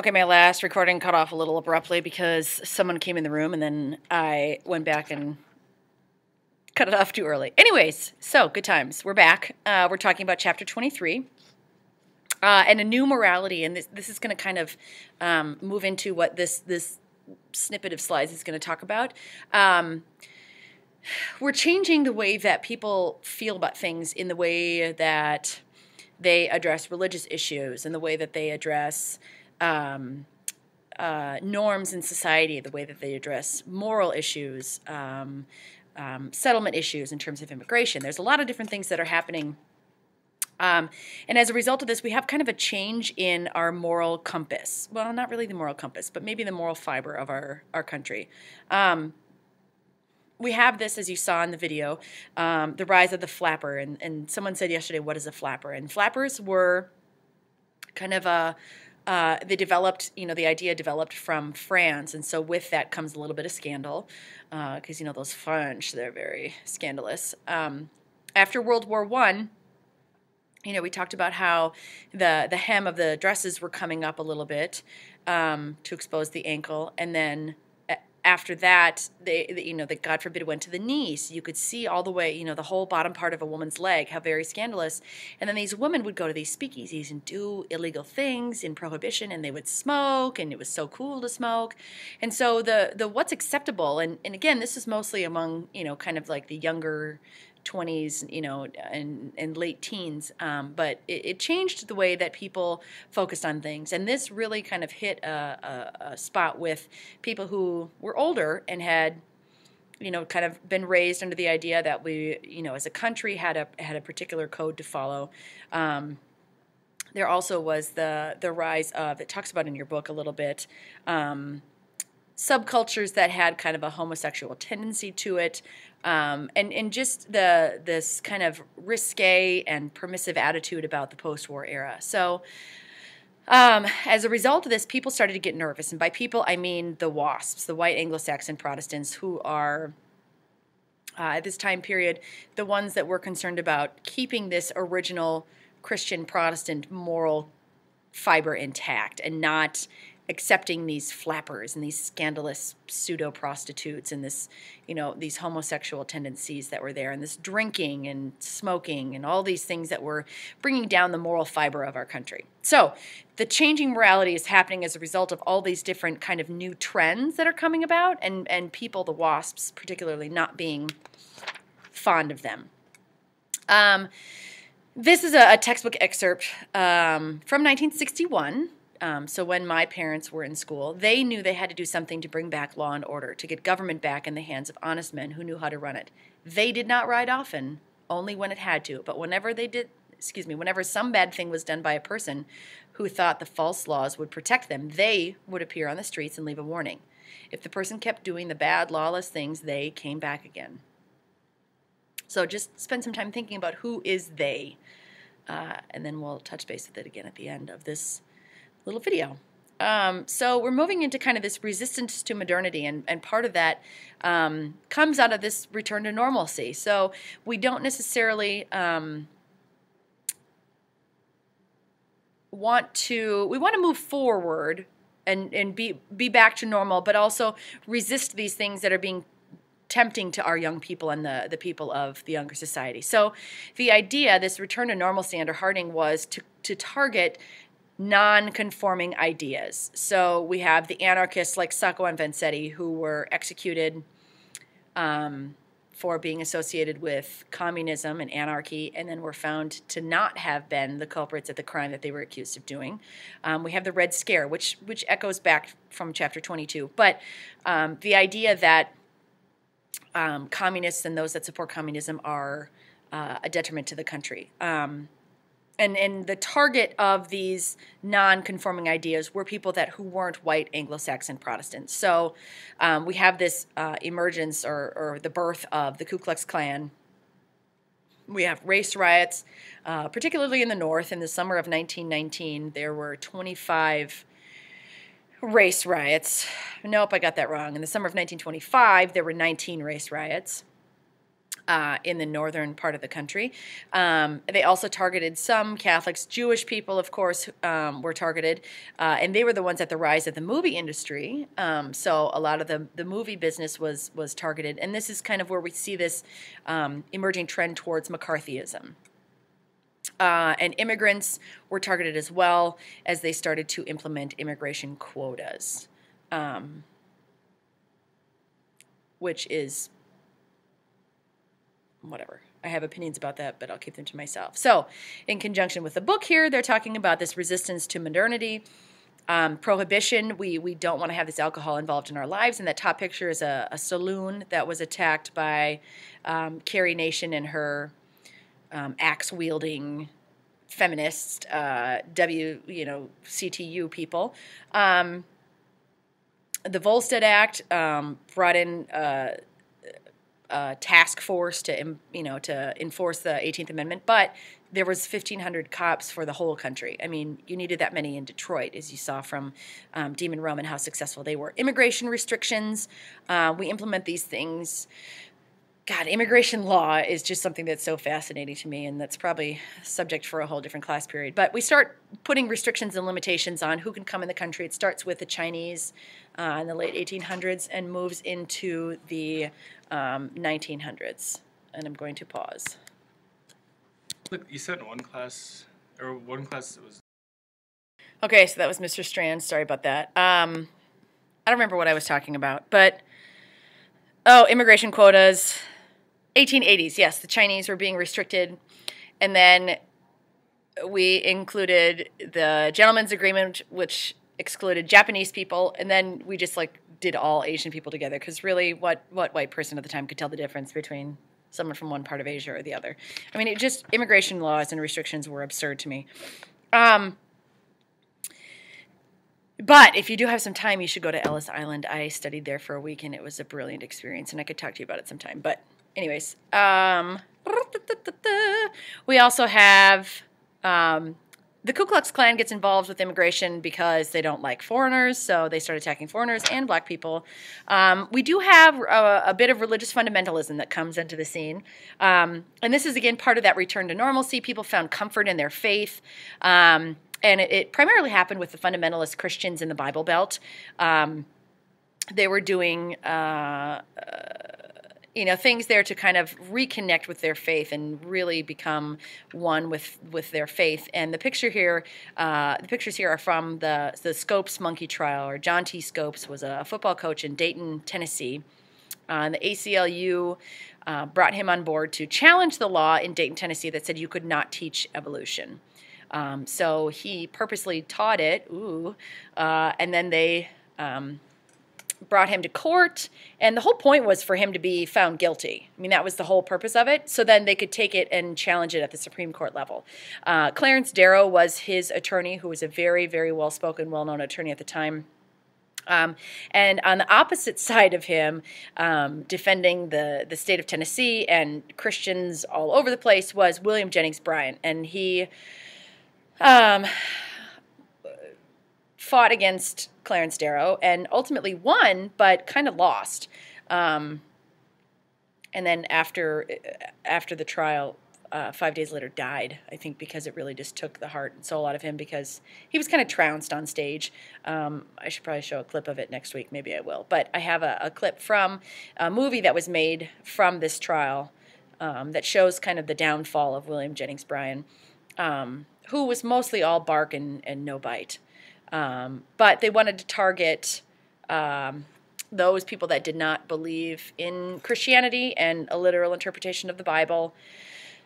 Okay, my last recording cut off a little abruptly because someone came in the room and then I went back and cut it off too early. Anyways, so good times. We're back. We're talking about chapter 23 and a new morality. And this is going to kind of move into what this snippet of slides is going to talk about. We're changing the way that people feel about things in the way that they address religious issues and the way that they address norms in society, the way that they address moral issues, settlement issues in terms of immigration. There's a lot of different things that are happening. And as a result of this, we have kind of a change in our moral compass. Well, not really the moral compass, but maybe the moral fiber of our country. We have this, as you saw in the video, the rise of the flapper. And someone said yesterday, what is a flapper? And flappers were kind of they developed, the idea developed from France. And so with that comes a little bit of scandal because, those French, they're very scandalous. After World War I, we talked about how the hem of the dresses were coming up a little bit to expose the ankle. And then after that, they God forbid, went to the knees. You could see all the way, the whole bottom part of a woman's leg, how very scandalous. And then these women would go to these speakeasies and do illegal things in prohibition, and they would smoke, and it was so cool to smoke. And so the what's acceptable, and again, this is mostly among, kind of like the younger 20s, and late teens, but it changed the way that people focused on things. And this really kind of hit a spot with people who were older and had, kind of been raised under the idea that we, as a country had a particular code to follow. There also was the rise of, it talks about in your book a little bit, subcultures that had kind of a homosexual tendency to it, and just this kind of risque and permissive attitude about the post-war era. So as a result of this, people started to get nervous. And by people, I mean the WASPs, the white Anglo-Saxon Protestants, who are, at this time period, the ones that were concerned about keeping this original Christian Protestant moral fiber intact and not accepting these flappers and these scandalous pseudo-prostitutes and this, these homosexual tendencies that were there and this drinking and smoking and all these things that were bringing down the moral fiber of our country. So the changing morality is happening as a result of all these different kind of new trends that are coming about and people, the WASPs particularly, not being fond of them. This is a textbook excerpt from 1961. So when my parents were in school, they knew they had to do something to bring back law and order, to get government back in the hands of honest men who knew how to run it. They did not ride often, only when it had to. But whenever whenever some bad thing was done by a person who thought the false laws would protect them, they would appear on the streets and leave a warning. If the person kept doing the bad, lawless things, they came back again. So just spend some time thinking about who is they, and then we'll touch base with it again at the end of this little video. So we're moving into kind of this resistance to modernity, and part of that comes out of this return to normalcy. So we don't necessarily want to move forward and be back to normal, but also resist these things that are being tempting to our young people and the people of the younger society. So the idea, this return to normalcy under Harding, was to target non-conforming ideas. So we have the anarchists like Sacco and Vanzetti, who were executed for being associated with communism and anarchy, and then were found to not have been the culprits of the crime that they were accused of doing. We have the Red Scare, which echoes back from chapter 22. But the idea that communists and those that support communism are a detriment to the country. And the target of these non-conforming ideas were people who weren't white Anglo-Saxon Protestants. So we have this emergence or the birth of the Ku Klux Klan. We have race riots, particularly in the North. In the summer of 1919, there were 25 race riots. Nope, I got that wrong. In the summer of 1925, there were 19 race riots. in the northern part of the country. They also targeted some Catholics. Jewish people, of course, were targeted, and they were the ones at the rise of the movie industry. So a lot of the movie business was targeted, and this is kind of where we see this emerging trend towards McCarthyism. And immigrants were targeted as well as they started to implement immigration quotas, which is whatever. I have opinions about that, but I'll keep them to myself. So in conjunction with the book here, they're talking about this resistance to modernity, prohibition. We don't want to have this alcohol involved in our lives. And that top picture is a saloon that was attacked by Carrie Nation and her axe-wielding feminist CTU people. The Volstead Act brought in task force to enforce the 18th Amendment, but there was 1,500 cops for the whole country. I mean, you needed that many in Detroit, as you saw from Demon Rome and how successful they were. Immigration restrictions, we implement these things. God, immigration law is just something that's so fascinating to me, and that's probably subject for a whole different class period. But we start putting restrictions and limitations on who can come in the country. It starts with the Chinese in the late 1800s and moves into the 1900s. And I'm going to pause. Look, you said one class was... Okay, so that was Mr. Strand. Sorry about that. I don't remember what I was talking about, but... Oh, immigration quotas. 1880s, yes, the Chinese were being restricted. And then we included the Gentleman's Agreement, which excluded Japanese people. And then we just, did all Asian people together. Because really, what white person at the time could tell the difference between someone from one part of Asia or the other? I mean, immigration laws and restrictions were absurd to me. But if you do have some time, you should go to Ellis Island. I studied there for a week, and it was a brilliant experience, and I could talk to you about it sometime. But anyways, we also have the Ku Klux Klan gets involved with immigration because they don't like foreigners, so they start attacking foreigners and black people. We do have a bit of religious fundamentalism that comes into the scene. And this is, again, part of that return to normalcy. People found comfort in their faith. And it primarily happened with the fundamentalist Christians in the Bible Belt. They were doing, things there to kind of reconnect with their faith and really become one with their faith. And the pictures here are from the Scopes monkey trial, or John T. Scopes was a football coach in Dayton, Tennessee. And the ACLU brought him on board to challenge the law in Dayton, Tennessee that said you could not teach evolution. So he purposely taught it, and then they brought him to court, and the whole point was for him to be found guilty. I mean, that was the whole purpose of it, so then they could take it and challenge it at the Supreme Court level. Clarence Darrow was his attorney, who was a very, very well-spoken, well-known attorney at the time. And on the opposite side of him, defending the state of Tennessee and Christians all over the place, was William Jennings Bryan, and he fought against Clarence Darrow and ultimately won, but kind of lost. And then after the trial, 5 days later died, I think, because it really just took the heart and soul out of him, because he was kind of trounced on stage. I should probably show a clip of it next week. Maybe I will. But I have a clip from a movie that was made from this trial that shows kind of the downfall of William Jennings Bryan, who was mostly all bark and no bite. But they wanted to target those people that did not believe in Christianity and a literal interpretation of the Bible.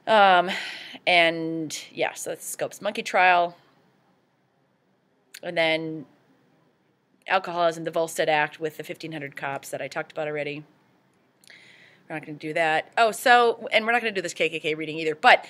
And yeah, so that's Scopes monkey trial. And then alcoholism, the Volstead Act with the 1,500 cops that I talked about already. We're not going to do that. And we're not going to do this KKK reading either. But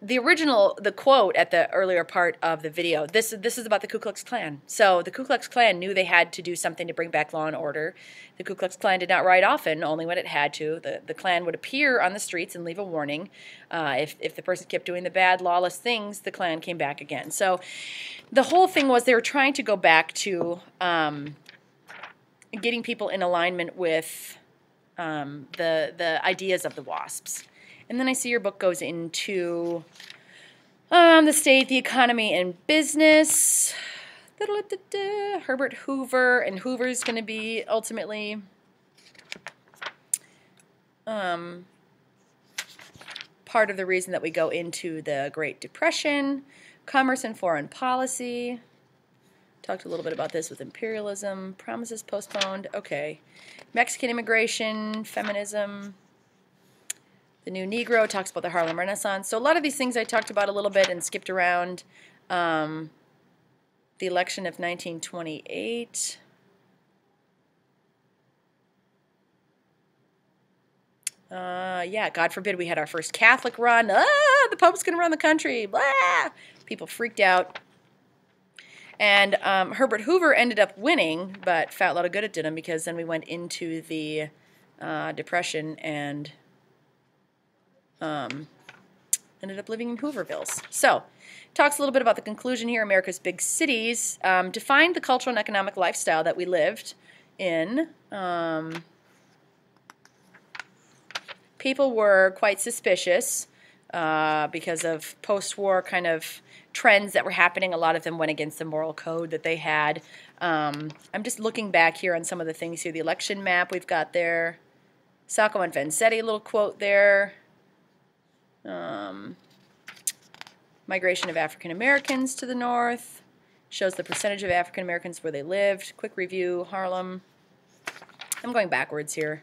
the quote at the earlier part of the video, this is about the Ku Klux Klan. So the Ku Klux Klan knew they had to do something to bring back law and order. The Ku Klux Klan did not ride often, only when it had to. The Klan would appear on the streets and leave a warning. If the person kept doing the bad, lawless things, the Klan came back again. So the whole thing was they were trying to go back to getting people in alignment with the ideas of the WASPs. And then I see your book goes into the state, the economy, and business. Herbert Hoover, and Hoover's going to be ultimately part of the reason that we go into the Great Depression. Commerce and foreign policy. Talked a little bit about this with imperialism. Promises postponed. Okay. Mexican immigration, feminism. The New Negro talks about the Harlem Renaissance. So a lot of these things I talked about a little bit and skipped around. The election of 1928. Yeah, God forbid we had our first Catholic run. The Pope's going to run the country. Blah! People freaked out. And Herbert Hoover ended up winning, but fat lot of good it did him, because then we went into the Depression and ended up living in Hoovervilles. So, talks a little bit about the conclusion here. America's big cities defined the cultural and economic lifestyle that we lived in. People were quite suspicious because of post-war kind of trends that were happening. A lot of them went against the moral code that they had. I'm just looking back here on some of the things here. The election map we've got there. Sacco and Vanzetti, a little quote there. Migration of African Americans to the north. Shows the percentage of African Americans where they lived. Quick review, Harlem. I'm going backwards here.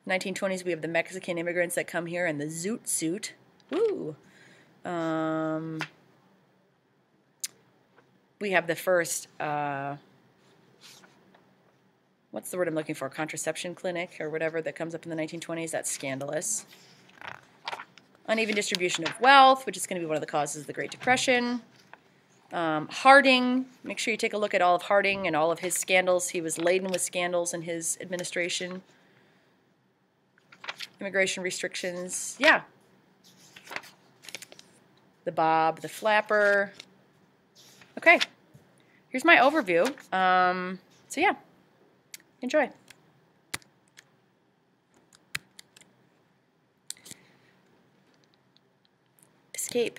1920s, we have the Mexican immigrants that come here in the zoot suit. Woo! We have the first, what's the word I'm looking for? Contraception clinic or whatever that comes up in the 1920s. That's scandalous. Uneven distribution of wealth, which is going to be one of the causes of the Great Depression. Harding, make sure you take a look at all of Harding and all of his scandals. He was laden with scandals in his administration. Immigration restrictions, yeah. The Bob, the Flapper. Okay, here's my overview. So yeah, enjoy. Escape.